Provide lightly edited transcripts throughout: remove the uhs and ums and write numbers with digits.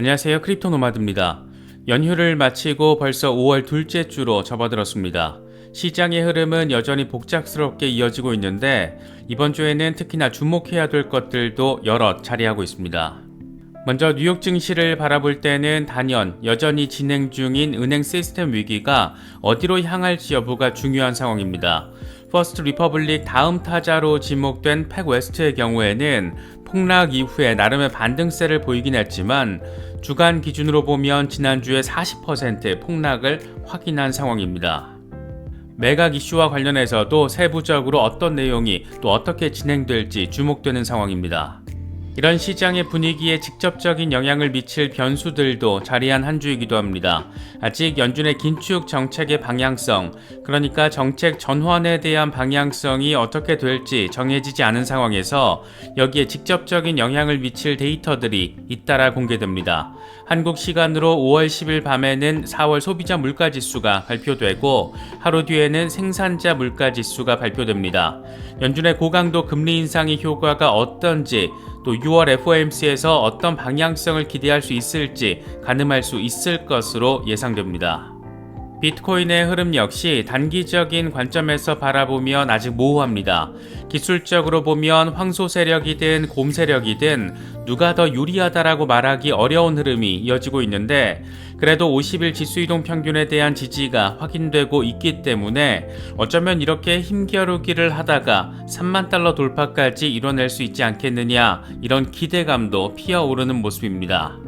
안녕하세요. 크립토 노마드입니다. 연휴를 마치고 벌써 5월 둘째 주로 접어들었습니다. 시장의 흐름은 여전히 복잡스럽게 이어지고 있는데 이번 주에는 특히나 주목해야 될 것들도 여럿 자리하고 있습니다. 먼저 뉴욕 증시를 바라볼 때는 단연 여전히 진행 중인 은행 시스템 위기가 어디로 향할지 여부가 중요한 상황입니다. 퍼스트 리퍼블릭 다음 타자로 지목된 팩웨스트의 경우에는 폭락 이후에 나름의 반등세를 보이긴 했지만 주간 기준으로 보면 지난주에 40%의 폭락을 확인한 상황입니다. 매각 이슈와 관련해서도 세부적으로 어떤 내용이 또 어떻게 진행될지 주목되는 상황입니다. 이런 시장의 분위기에 직접적인 영향을 미칠 변수들도 자리한 한 주이기도 합니다. 아직 연준의 긴축 정책의 방향성, 그러니까 정책 전환에 대한 방향성이 어떻게 될지 정해지지 않은 상황에서 여기에 직접적인 영향을 미칠 데이터들이 잇따라 공개됩니다. 한국 시간으로 5월 10일 밤에는 4월 소비자 물가지수가 발표되고 하루 뒤에는 생산자 물가지수가 발표됩니다. 연준의 고강도 금리 인상의 효과가 어떤지 또 6월 FOMC에서 어떤 방향성을 기대할 수 있을지 가늠할 수 있을 것으로 예상됩니다. 비트코인의 흐름 역시 단기적인 관점에서 바라보면 아직 모호합니다. 기술적으로 보면 황소 세력이든 곰 세력이든 누가 더 유리하다라고 말하기 어려운 흐름이 이어지고 있는데 그래도 50일 지수이동 평균에 대한 지지가 확인되고 있기 때문에 어쩌면 이렇게 힘겨루기를 하다가 3만 달러 돌파까지 이뤄낼 수 있지 않겠느냐 이런 기대감도 피어오르는 모습입니다.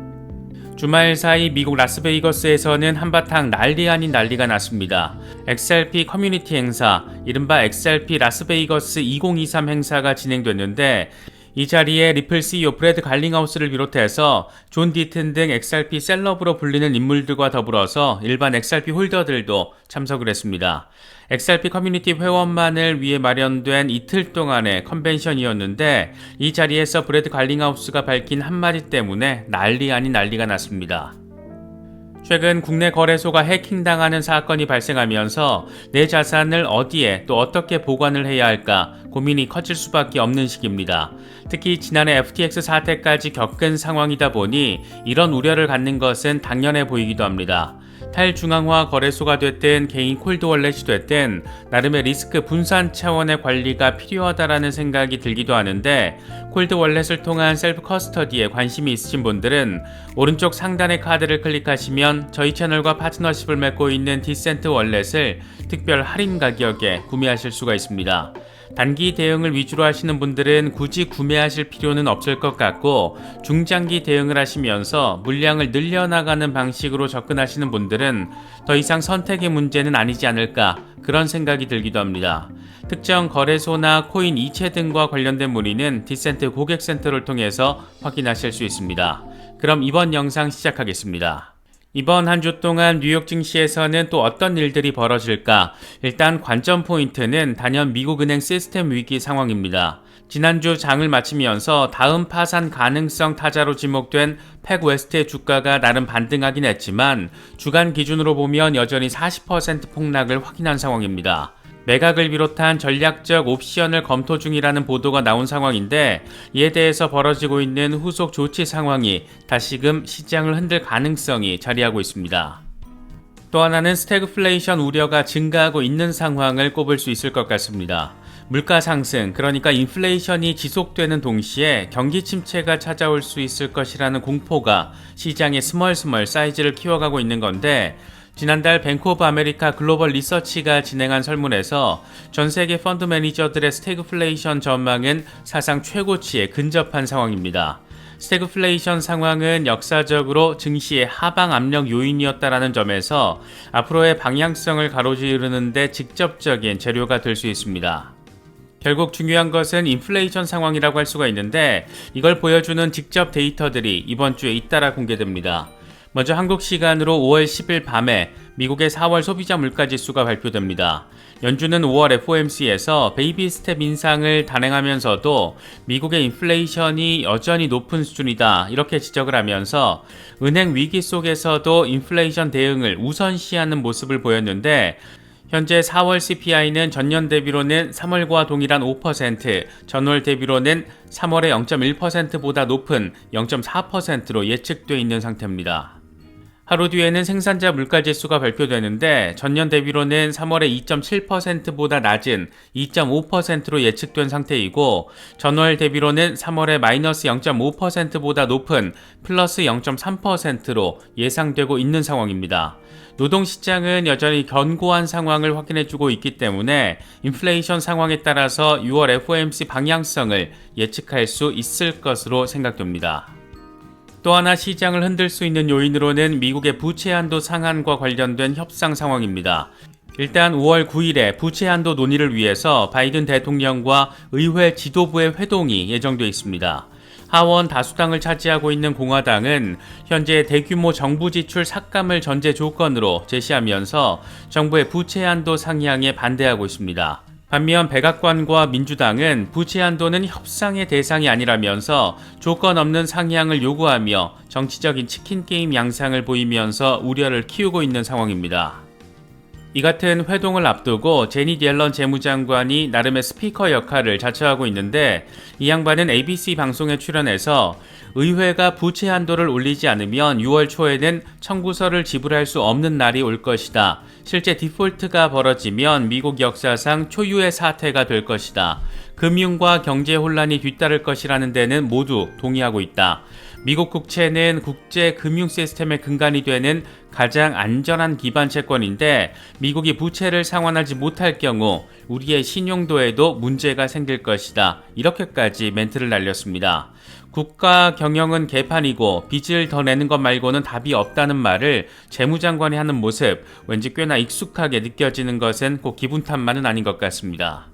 주말 사이 미국 라스베이거스에서는 한바탕 난리 아닌 난리가 났습니다. XRP 커뮤니티 행사, 이른바 XRP 라스베이거스 2023 행사가 진행됐는데 이 자리에 리플 CEO 브래드 갈링하우스를 비롯해서 존 디튼 등 XRP 셀럽으로 불리는 인물들과 더불어서 일반 XRP 홀더들도 참석을 했습니다. XRP 커뮤니티 회원만을 위해 마련된 이틀 동안의 컨벤션이었는데 이 자리에서 브래드 갈링하우스가 밝힌 한마디 때문에 난리 아닌 난리가 났습니다. 최근 국내 거래소가 해킹당하는 사건이 발생하면서 내 자산을 어디에 또 어떻게 보관을 해야 할까 고민이 커질 수밖에 없는 시기입니다. 특히 지난해 FTX 사태까지 겪은 상황이다 보니 이런 우려를 갖는 것은 당연해 보이기도 합니다. 탈중앙화 거래소가 됐든 개인 콜드 월렛이 됐든 나름의 리스크 분산 차원의 관리가 필요하다라는 생각이 들기도 하는데 콜드 월렛을 통한 셀프 커스터디에 관심이 있으신 분들은 오른쪽 상단의 카드를 클릭하시면 저희 채널과 파트너십을 맺고 있는 디센트 월렛을 특별 할인 가격에 구매하실 수가 있습니다. 단기 대응을 위주로 하시는 분들은 굳이 구매하실 필요는 없을 것 같고 중장기 대응을 하시면서 물량을 늘려나가는 방식으로 접근하시는 분들은 더 이상 선택의 문제는 아니지 않을까 그런 생각이 들기도 합니다. 특정 거래소나 코인 이체 등과 관련된 문의는 디센트 고객센터를 통해서 확인하실 수 있습니다. 그럼 이번 영상 시작하겠습니다. 이번 한 주 동안 뉴욕 증시에서는 또 어떤 일들이 벌어질까? 일단 관점 포인트는 단연 미국 은행 시스템 위기 상황입니다. 지난주 장을 마치면서 다음 파산 가능성 타자로 지목된 팩웨스트의 주가가 나름 반등하긴 했지만 주간 기준으로 보면 여전히 40% 폭락을 확인한 상황입니다. 매각을 비롯한 전략적 옵션을 검토 중이라는 보도가 나온 상황인데 이에 대해서 벌어지고 있는 후속 조치 상황이 다시금 시장을 흔들 가능성이 자리하고 있습니다. 또 하나는 스태그플레이션 우려가 증가하고 있는 상황을 꼽을 수 있을 것 같습니다. 물가 상승, 그러니까 인플레이션이 지속되는 동시에 경기 침체가 찾아올 수 있을 것이라는 공포가 시장의 스멀스멀 사이즈를 키워가고 있는 건데 지난달 뱅크 오브 아메리카 글로벌 리서치가 진행한 설문에서 전 세계 펀드 매니저들의 스태그플레이션 전망은 사상 최고치에 근접한 상황입니다. 스태그플레이션 상황은 역사적으로 증시의 하방 압력 요인이었다라는 점에서 앞으로의 방향성을 가로지르는 데 직접적인 재료가 될 수 있습니다. 결국 중요한 것은 인플레이션 상황이라고 할 수가 있는데 이걸 보여주는 직접 데이터들이 이번 주에 잇따라 공개됩니다. 먼저 한국 시간으로 5월 10일 밤에 미국의 4월 소비자 물가지수가 발표됩니다. 연준은 5월 FOMC에서 베이비 스텝 인상을 단행하면서도 미국의 인플레이션이 여전히 높은 수준이다 이렇게 지적을 하면서 은행 위기 속에서도 인플레이션 대응을 우선시하는 모습을 보였는데 현재 4월 CPI는 전년 대비로는 3월과 동일한 5%, 전월 대비로는 3월의 0.1%보다 높은 0.4%로 예측돼 있는 상태입니다. 하루 뒤에는 생산자 물가지수가 발표되는데 전년 대비로는 3월에 2.7%보다 낮은 2.5%로 예측된 상태이고 전월 대비로는 3월에 마이너스 0.5%보다 높은 플러스 0.3%로 예상되고 있는 상황입니다. 노동시장은 여전히 견고한 상황을 확인해주고 있기 때문에 인플레이션 상황에 따라서 6월 FOMC 방향성을 예측할 수 있을 것으로 생각됩니다. 또 하나 시장을 흔들 수 있는 요인으로는 미국의 부채 한도 상한과 관련된 협상 상황입니다. 일단 5월 9일에 부채 한도 논의를 위해서 바이든 대통령과 의회 지도부의 회동이 예정돼 있습니다. 하원 다수당을 차지하고 있는 공화당은 현재 대규모 정부 지출 삭감을 전제 조건으로 제시하면서 정부의 부채 한도 상향에 반대하고 있습니다. 반면 백악관과 민주당은 부채 한도는 협상의 대상이 아니라면서 조건 없는 상향을 요구하며 정치적인 치킨 게임 양상을 보이면서 우려를 키우고 있는 상황입니다. 이 같은 회동을 앞두고 제닛 옐런 재무장관이 나름의 스피커 역할을 자처하고 있는데 이 양반은 ABC 방송에 출연해서 의회가 부채 한도를 올리지 않으면 6월 초에는 청구서를 지불할 수 없는 날이 올 것이다. 실제 디폴트가 벌어지면 미국 역사상 초유의 사태가 될 것이다. 금융과 경제 혼란이 뒤따를 것이라는 데는 모두 동의하고 있다. 미국 국채는 국제 금융 시스템의 근간이 되는 가장 안전한 기반 채권인데 미국이 부채를 상환하지 못할 경우 우리의 신용도에도 문제가 생길 것이다. 이렇게까지 멘트를 날렸습니다. 국가 경영은 개판이고 빚을 더 내는 것 말고는 답이 없다는 말을 재무장관이 하는 모습 왠지 꽤나 익숙하게 느껴지는 것은 꼭 기분 탓만은 아닌 것 같습니다.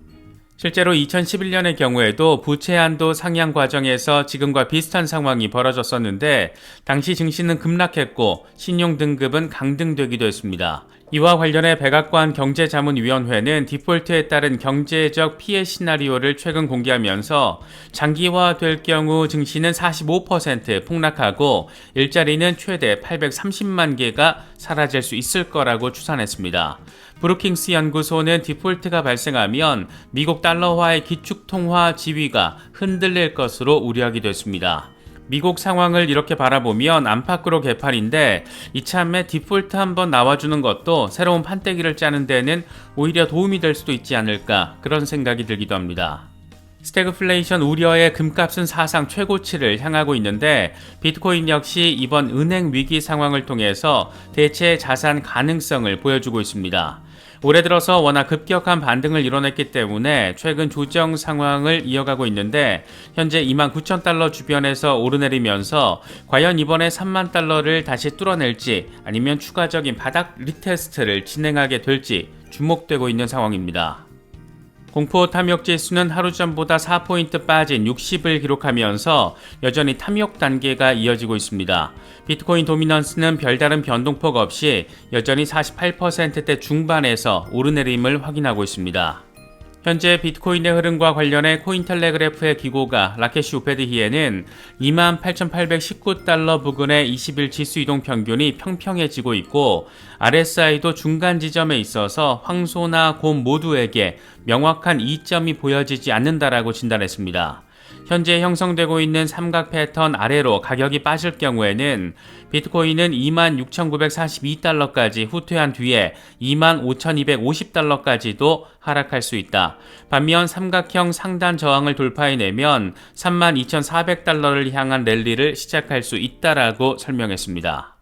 실제로 2011년의 경우에도 부채 한도 상향 과정에서 지금과 비슷한 상황이 벌어졌었는데 당시 증시는 급락했고 신용 등급은 강등되기도 했습니다. 이와 관련해 백악관 경제자문위원회는 디폴트에 따른 경제적 피해 시나리오를 최근 공개하면서 장기화될 경우 증시는 45% 폭락하고 일자리는 최대 830만 개가 사라질 수 있을 거라고 추산했습니다. 브루킹스 연구소는 디폴트가 발생하면 미국 달러화의 기축통화 지위가 흔들릴 것으로 우려하기도 했습니다. 미국 상황을 이렇게 바라보면 안팎으로 개판인데 이참에 디폴트 한번 나와주는 것도 새로운 판때기를 짜는 데는 오히려 도움이 될 수도 있지 않을까 그런 생각이 들기도 합니다. 스태그플레이션 우려의 금값은 사상 최고치를 향하고 있는데 비트코인 역시 이번 은행 위기 상황을 통해서 대체 자산 가능성을 보여주고 있습니다. 올해 들어서 워낙 급격한 반등을 이뤄냈기 때문에 최근 조정 상황을 이어가고 있는데 현재 29,000달러 주변에서 오르내리면서 과연 이번에 3만 달러를 다시 뚫어낼지 아니면 추가적인 바닥 리테스트를 진행하게 될지 주목되고 있는 상황입니다. 공포 탐욕 지수는 하루 전보다 4포인트 빠진 60을 기록하면서 여전히 탐욕 단계가 이어지고 있습니다. 비트코인 도미넌스는 별다른 변동폭 없이 여전히 48%대 중반에서 오르내림을 확인하고 있습니다. 현재 비트코인의 흐름과 관련해 코인텔레그래프의 기고가 라케시 우페드히에는 28,819달러 부근의 20일 지수 이동 평균이 평평해지고 있고 RSI도 중간 지점에 있어서 황소나 곰 모두에게 명확한 이점이 보여지지 않는다라고 진단했습니다. 현재 형성되고 있는 삼각 패턴 아래로 가격이 빠질 경우에는 비트코인은 26,942달러까지 후퇴한 뒤에 25,250달러까지도 하락할 수 있다. 반면 삼각형 상단 저항을 돌파해내면 32,400달러를 향한 랠리를 시작할 수 있다라고 설명했습니다.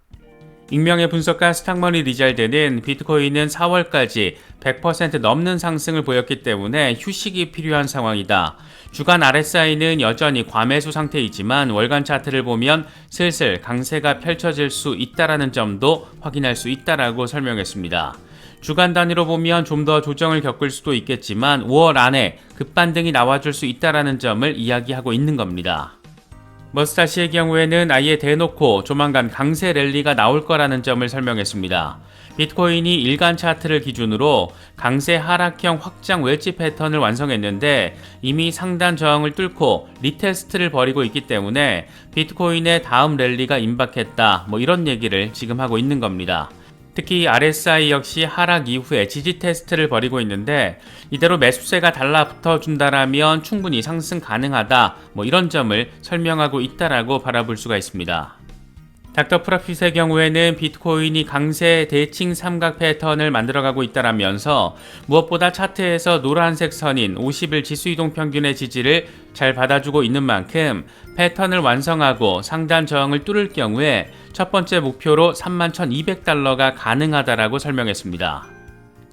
익명의 분석가 스탁머니 리잘드는 비트코인은 4월까지 100% 넘는 상승을 보였기 때문에 휴식이 필요한 상황이다. 주간 RSI는 여전히 과매수 상태이지만 월간 차트를 보면 슬슬 강세가 펼쳐질 수 있다라는 점도 확인할 수 있다라고 설명했습니다. 주간 단위로 보면 좀 더 조정을 겪을 수도 있겠지만 5월 안에 급반등이 나와줄 수 있다라는 점을 이야기하고 있는 겁니다. 머스타시의 경우에는 아예 대놓고 조만간 강세 랠리가 나올 거라는 점을 설명했습니다. 비트코인이 일간 차트를 기준으로 강세 하락형 확장 웨지 패턴을 완성했는데 이미 상단 저항을 뚫고 리테스트를 벌이고 있기 때문에 비트코인의 다음 랠리가 임박했다 이런 얘기를 지금 하고 있는 겁니다. 특히 RSI 역시 하락 이후에 지지 테스트를 벌이고 있는데 이대로 매수세가 달라붙어 준다라면 충분히 상승 가능하다, 이런 점을 설명하고 있다라고 바라볼 수가 있습니다. 닥터 프로핏의 경우에는 비트코인이 강세 대칭 삼각 패턴을 만들어가고 있다라면서 무엇보다 차트에서 노란색 선인 50일 지수이동 평균의 지지를 잘 받아주고 있는 만큼 패턴을 완성하고 상단 저항을 뚫을 경우에 첫 번째 목표로 31,200달러가 가능하다라고 설명했습니다.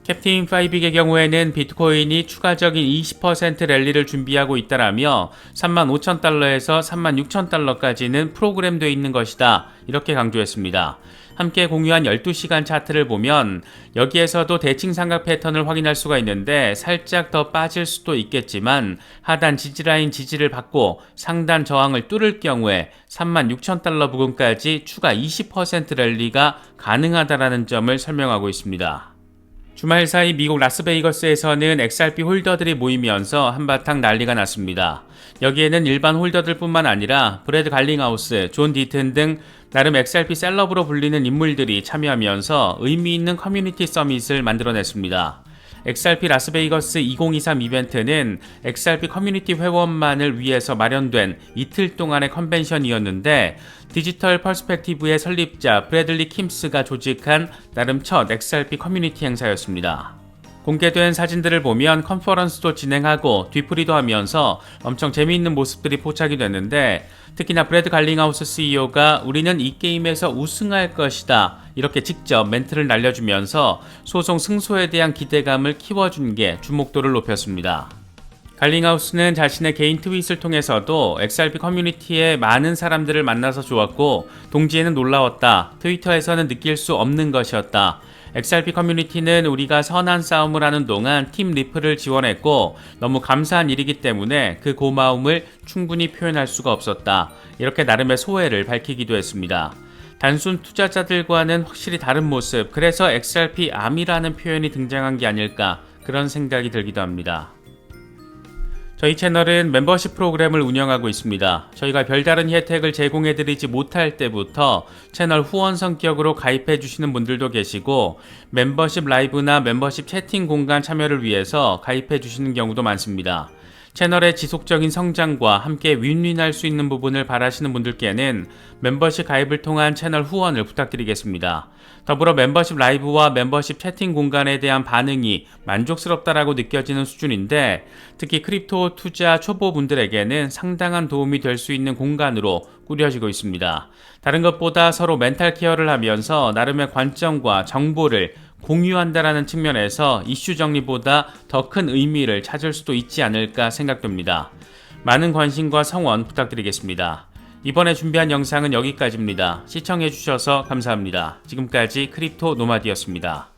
캡틴 파이빅의 경우에는 비트코인이 추가적인 20% 랠리를 준비하고 있다라며 35,000달러에서 36,000달러까지는 프로그램되어 있는 것이다, 이렇게 강조했습니다. 함께 공유한 12시간 차트를 보면 여기에서도 대칭 삼각 패턴을 확인할 수가 있는데 살짝 더 빠질 수도 있겠지만 하단 지지라인 지지를 받고 상단 저항을 뚫을 경우에 36,000달러 부근까지 추가 20% 랠리가 가능하다라는 점을 설명하고 있습니다. 주말 사이 미국 라스베이거스에서는 XRP 홀더들이 모이면서 한바탕 난리가 났습니다. 여기에는 일반 홀더들 뿐만 아니라 브래드 갈링하우스, 존 디튼 등 나름 XRP 셀럽으로 불리는 인물들이 참여하면서 의미 있는 커뮤니티 서밋을 만들어냈습니다. XRP 라스베이거스 2023 이벤트는 XRP 커뮤니티 회원만을 위해서 마련된 이틀 동안의 컨벤션이었는데 디지털 퍼스펙티브의 설립자 브래들리 킴스가 조직한 나름 첫 XRP 커뮤니티 행사였습니다. 공개된 사진들을 보면 컨퍼런스도 진행하고 뒤풀이도 하면서 엄청 재미있는 모습들이 포착이 됐는데 특히나 브래드 갈링하우스 CEO가 우리는 이 게임에서 우승할 것이다, 이렇게 직접 멘트를 날려주면서 소송 승소에 대한 기대감을 키워준 게 주목도를 높였습니다. 갈링하우스는 자신의 개인 트윗을 통해서도 XRP 커뮤니티에 많은 사람들을 만나서 좋았고 동지에는 놀라웠다, 트위터에서는 느낄 수 없는 것이었다, XRP 커뮤니티는 우리가 선한 싸움을 하는 동안 팀 리플을 지원했고 너무 감사한 일이기 때문에 그 고마움을 충분히 표현할 수가 없었다, 이렇게 나름의 소회를 밝히기도 했습니다. 단순 투자자들과는 확실히 다른 모습, 그래서 XRP 암이라는 표현이 등장한 게 아닐까, 그런 생각이 들기도 합니다. 저희 채널은 멤버십 프로그램을 운영하고 있습니다. 저희가 별다른 혜택을 제공해드리지 못할 때부터 채널 후원 성격으로 가입해주시는 분들도 계시고 멤버십 라이브나 멤버십 채팅 공간 참여를 위해서 가입해주시는 경우도 많습니다. 채널의 지속적인 성장과 함께 윈윈할 수 있는 부분을 바라시는 분들께는 멤버십 가입을 통한 채널 후원을 부탁드리겠습니다. 더불어 멤버십 라이브와 멤버십 채팅 공간에 대한 반응이 만족스럽다라고 느껴지는 수준인데 특히 크립토 투자 초보분들에게는 상당한 도움이 될 수 있는 공간으로 꾸려지고 있습니다. 다른 것보다 서로 멘탈 케어를 하면서 나름의 관점과 정보를 공유한다라는 측면에서 이슈 정리보다 더 큰 의미를 찾을 수도 있지 않을까 생각됩니다. 많은 관심과 성원 부탁드리겠습니다. 이번에 준비한 영상은 여기까지입니다. 시청해주셔서 감사합니다. 지금까지 크립토 노마디였습니다.